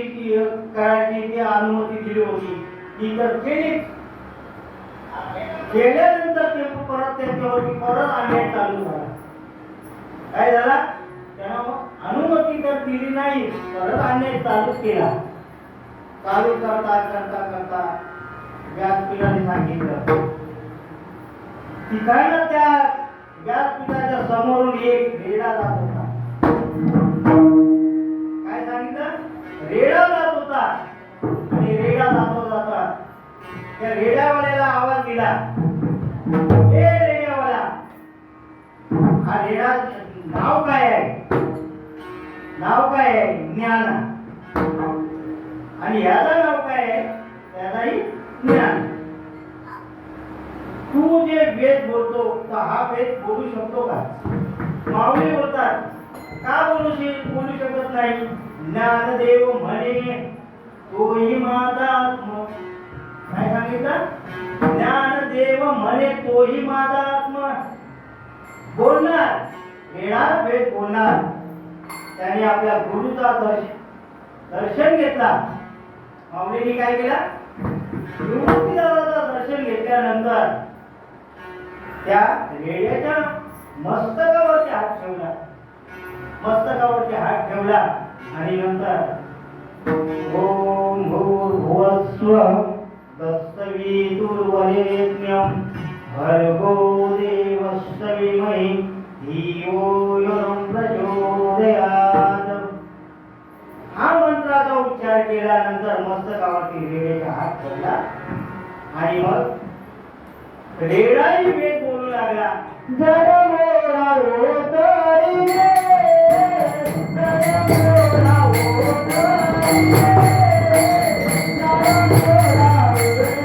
करायची जी अनुमती दिली होती ती तर केलीच. केल्यानंतर ते परत त्यांच्यावरती परत अन्याय चालू झाला. काय झाला? त्यानं अनुमती तर दिली नाही, परत अन्याय चालू केला. चालू करता करता करता व्यासपीठाने सांगितलं, तिकडनं त्या व्यासपीठाच्या समोरून एक रेडा जात होता. काय सांगितलं? रेडा जात होता. आणि रेडा जातो जाता त्या रेड्यावाल्याला आवाज दिला, ए रेड्यावाला, हा रेडा नाव काय आहे? नाव काय आहे? ज्ञान. आणि याचं नाव काय आहे? त्याचाही ज्ञान. तू जे वेद बोलतो तर हा वेद बोलू शकतो का? माऊली बोलतात, का बोलू शकत नाही? ज्ञानदेव म्हणे तोही माझा आत्मा. काय सांगितलं? ज्ञानदेव म्हणे तोही माझा आत्मा. बोलणार वेळा वेद बोलणार. त्याने आपल्या गुरुचा दर्शन घेतला. माऊलीने काय केला? गुरुदेवाचं दर्शन घेतल्यानंतर त्या रेड्याच्या मस्तकावरती हात ठेवला. मस्तकावरती हात ठेवला आणि नंतर ओम भूर्भुवः स्वः तत्सवितुर्वरेण्यं भर्गो देवस्य धीमहि धियो यो न प्रचोदयात्. हा मंत्राचा उच्चार केल्यानंतर मस्तकावरती रेड्याचा हात ठेवला आणि मग रेडाही वेद बोलू लागला. जर मोरा होतरी रे, जर मोरा होतरी रे, जर मोरा होतरी रे,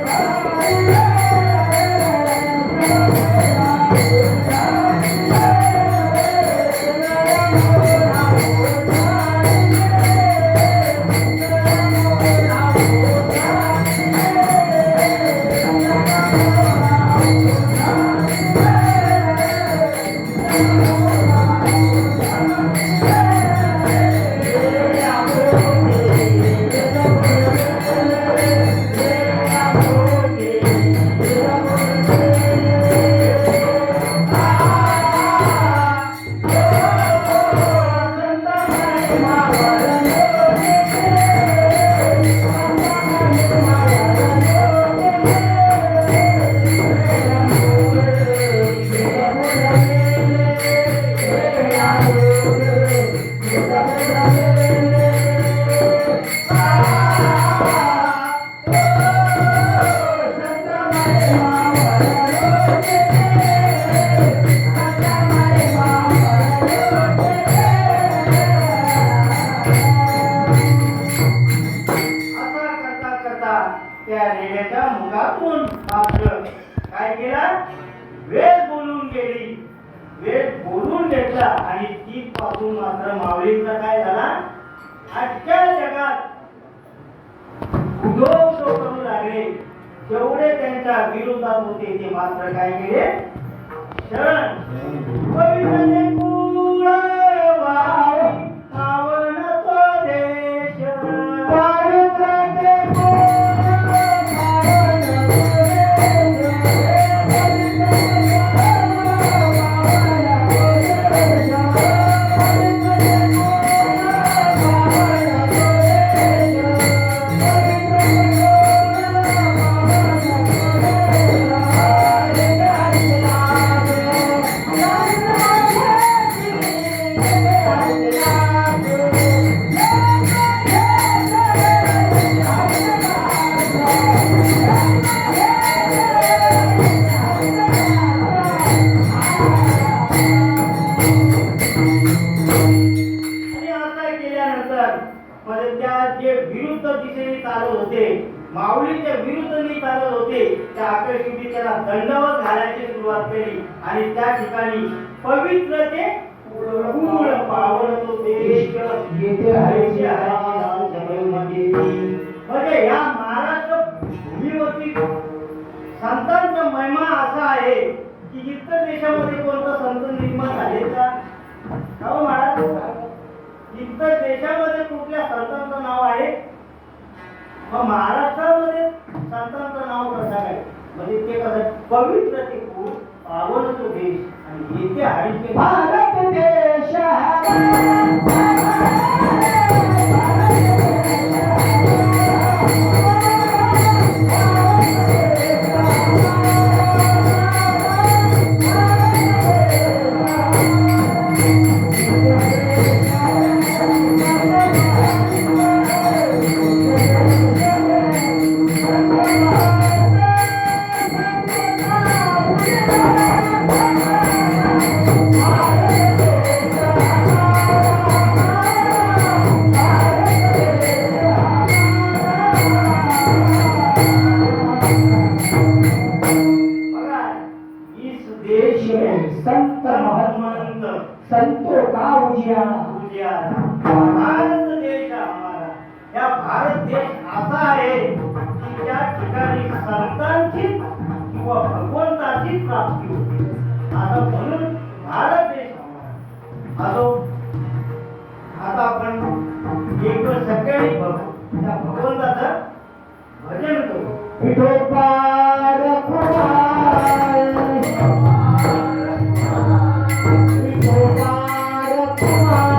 त्या रेड्याच्या मुखातून मात्र काय केला? वेद बोलून गेली. वेद बोलून घेतला आणि तिथपासून मात्र माऊलींचा काय झाला? आजच्या जगात उद्योग करू लागले. जेवढे त्यांच्या विरोधात होते ते मात्र काय केले? शरण पवित्र कुळ वाव पावन तो देश. माऊलीच्या विरुद्ध चालत होते त्या आकर्षिती त्याला दंडवत घालायची सुरुवात केली आणि त्या ठिकाणी पवित्र ते कुळ पावन तो देश येथे हरीचे म्हणजे या महाराष्ट्र भूमीवरती संतांचा महिमा असा आहे की इतर देशामध्ये कोणता संत निर्माण झाले का हो महाराज? इतर देशामध्ये कुठल्या संतांचं नाव आहे? मग महाराष्ट्रामध्ये संतांचं नाव कसं काय? म्हणजे ते कसं पवित्र ते कुळ पावन तो देश आणि येथे हरीचे भारत देश बघा, इस देश में संत महंत संतों का उजियारा उजियारा भारत देश हमारा या भारत देश असा आहे की त्या ठिकाणी संतांची किंवा भगवंताची प्राप्ती होते आता म्हणून भारत देश हमारा असो आता आपण एक सगळ्यांनी बघू त्या भगवंताचं भजन करू विठोबार कुमार विठोबार कुमार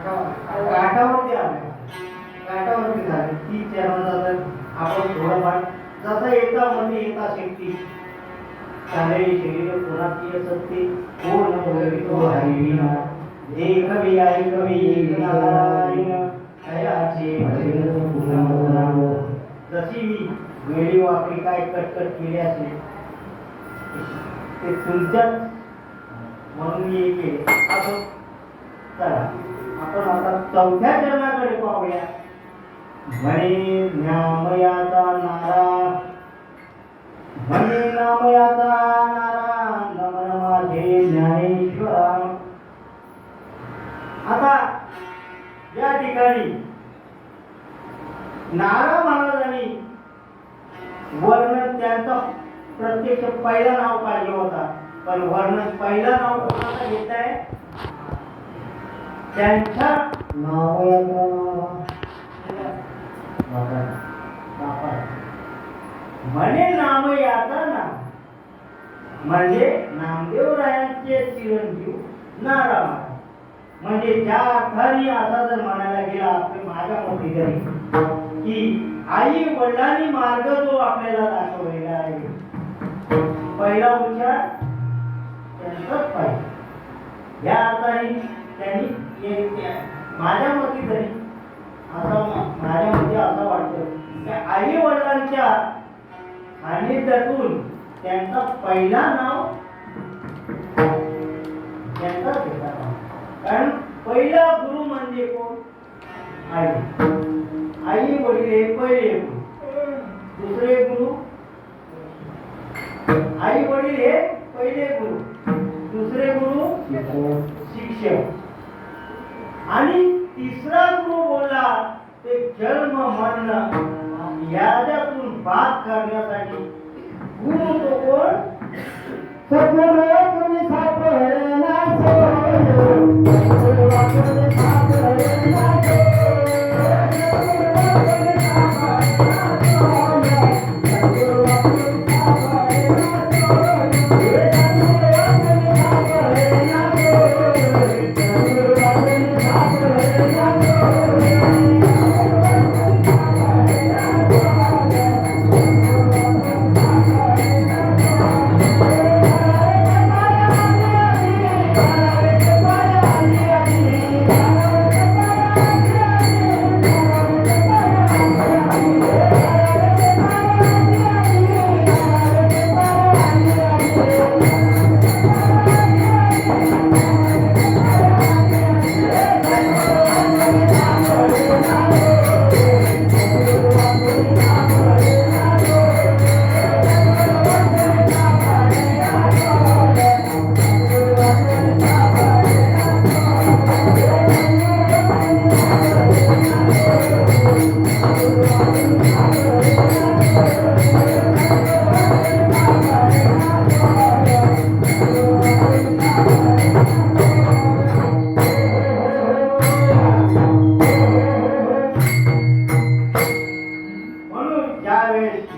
काठावरती आले काठावरती झाले ती चरणाचा आपण थोडंफार जसं येता मध्ये येता शक्ती चाले शरीर कोणाची सत्य कोण बोलवितो हरिविना जे कवी आहे कवी एक नारायण हयाचे भजन पुन्हा जशी मी वेळी वापरी काय कटकट केली असेल ते तुमच्याच म्हणून मी हे केले असं चला आपण आता चौथ्या चरणाकडे पाहूया म्हणे ज्ञामयाचा नारा म्हणे नामयाचा नारा नमन माझे ज्ञानेश्वरा आता या ठिकाणी नारा वर्णन त्यांचा प्रत्यक्ष पहिला नाव पाहिजे होता, पण वर्णन पहिला नाव कोणाला घेत आहे? त्यांच्या म्हणे नाम याचा नाम म्हणजे नामदेवरायांचे चिरंजीव नारायण. म्हणजे ज्या अर्थाने असा जर म्हणायला गेला आपल्या माझ्या मोठी तरी की आई वडिलांनी मार्ग जो आपल्याला दाखवलेला आहे, पहिला उच्चार त्यांचाच पाहिजे. या अर्थाने त्यांनी माझ्या मते तरी माझ्या मते असं वाटतं की आई वडिलांच्या सानिध्यातून त्यांचा पहिला नाव त्यांचा घेतला. कारण पहिला गुरु म्हणजे कोण? आई. आई वडील हे पहिले गुरु. दुसरे गुरु आई वडील हे पहिले गुरु, दुसरे गुरु शिक्षक, आणि तिसरा गुरु बोलला ते जन्म मरण याच्यातून बात करण्यासाठी गुरु तो कोण? सद्गुरु तुम्ही सापडे ना सोय, सद्गुरु तुम्ही सापडे ना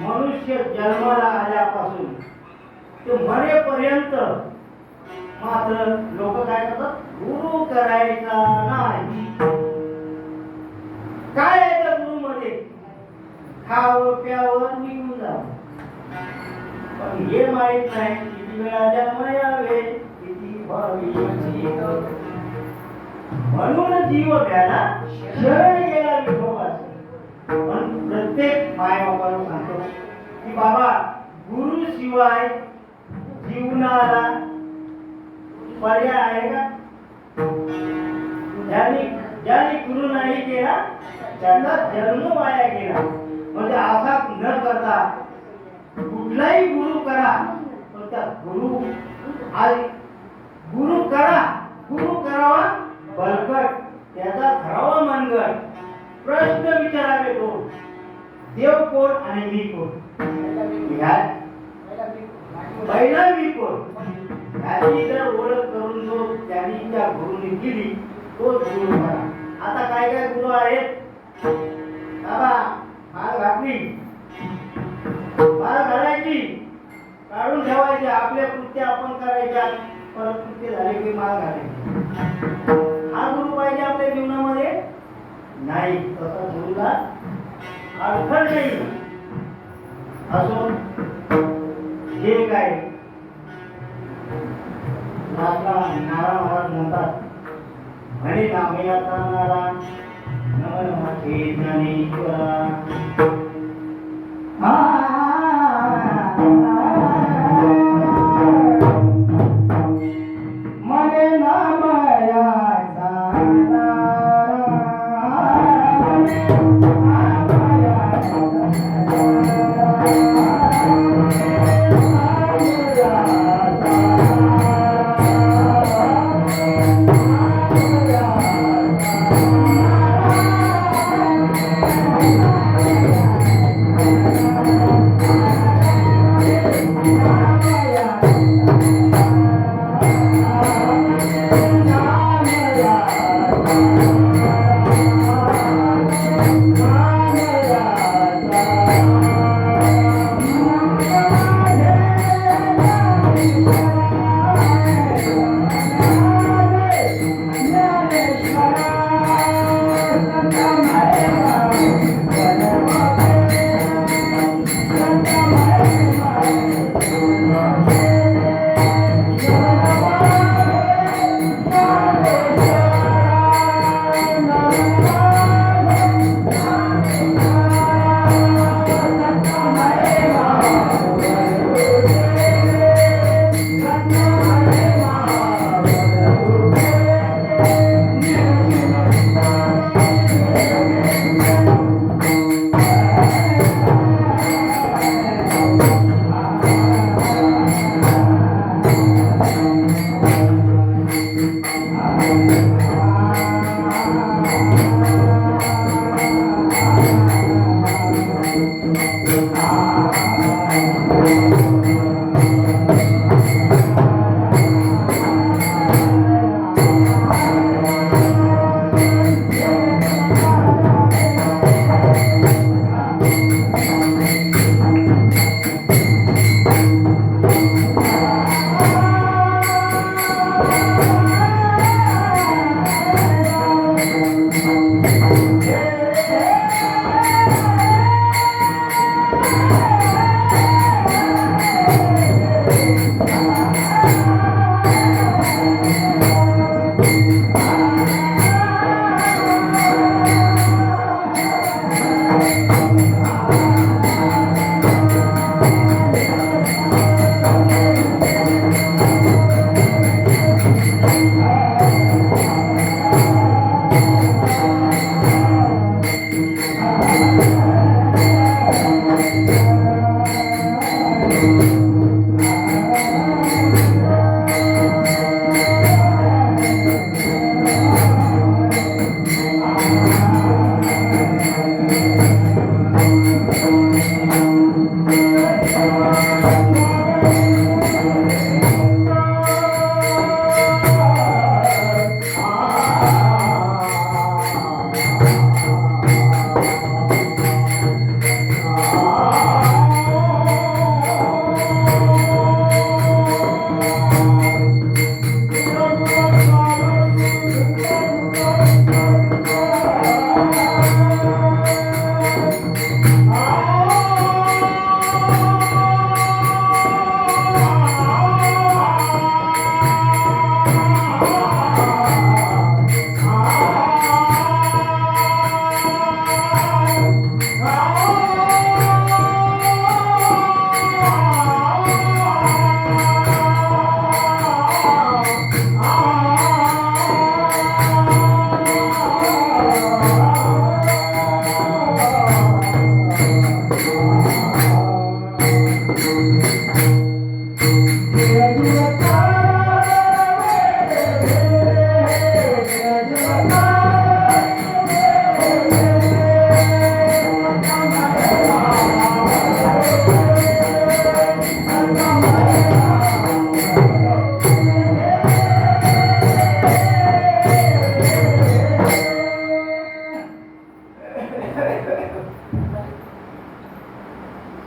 मनुष्य जन्माला आल्यापासून ते मरेपर्यंत मात्र लोक काय करतात? गुरु करायचा नाही. काय आहे त्या गुरु मध्ये? खावं प्यावं निघून जावं. पण हे माहित नाही किती वेळा जन्म यावे, किती भविष्य. म्हणून जीव त्याला शरण गेला विठोबाचे. पण प्रत्येक माय बापाला सांगतो की बाबा गुरु शिवाय जीवनाला पर्याय आहे का? ज्याने गुरु नाही केला त्याचा जन्म वाया गेला. म्हणजे असा न करता कुठलाही गुरु करा, पण त्या गुरु करावा बलकट, त्याचा धरावा मनगट. प्रश्न विचारावे तो देव कोण आणि मी कोण? पहिला मी कोण याची जर ओळख करून जो त्यांनी त्या गुरुने दिली तो गुरु करा. आता काय काय गुरु आहेत बाबा? माळ घातली, माळ घालायची, काढून ठेवायची, आपल्या कृत्य आपण करायच्या, परत कृत्य झाले की माळ घालायची. हा गुरु पाहिजे आपल्या जीवनामध्ये? नाही. तसा गुरुला अर्थ नाही. असो जे काय नारायण महाराज म्हणतात, म्हणे नामयाचा नारायण नमन माझे ज्ञानेश्वरा. मने नामयाचा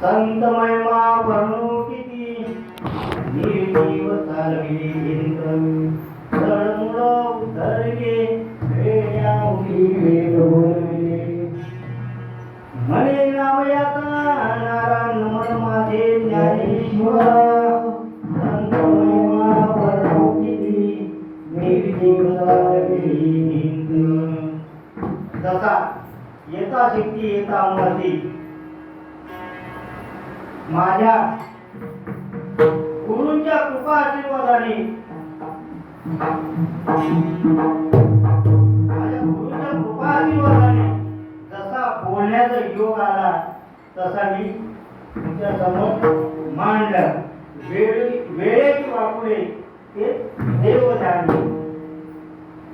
संत महिमा वर्णू किती निर्जीव चालवी इंद्र तळमुळ उधरले वेड्या उठी वेद बोलविले म्हणे नाव याचा नारायण मन माझे ज्ञानेश्वर संत महिमा वर्णू किती निर्जीव चालवी इंद्र जसा येता शक्ती येता मती माझ्या गुरूंच्या कृपा आशीर्वादाने जसा बोलण्याचा योग आला तसा मी तुमच्या समोर मांडलं. वेळेची वाकुळे ते देवदानी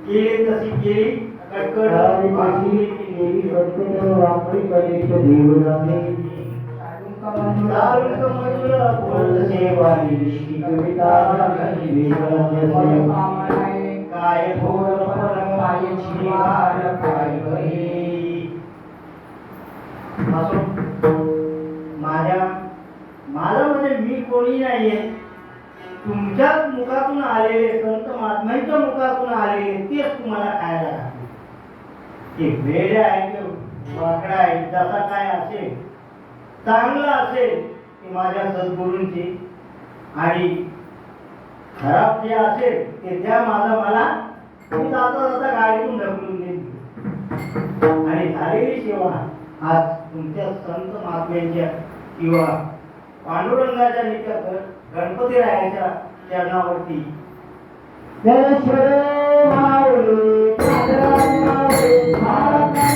केली तशी केली कटकट देवी कटकट वापरी कलेच देवदानी काय माझं म्हणजे मी कोणी नाहीये, तुमच्याच मुखातून आलेले संत महात्म्यांच्या मुखातून आलेले तेच तुम्हाला खायला लागते. ते वेळ आहे की वाकडा आहे, जसा काय असेल चांगलं असेल ते माझ्या सद्गुरूंची, आणि खराब जे असेल ते द्या माझा मला, मी जाता जाता गाडीतून ढकलून देईन. आणि झालेली सेवा आज तुमच्या संत महात्म्यांच्या किंवा पांडुरंगाच्या नित्या गणपती रायाच्या चरणावरती जय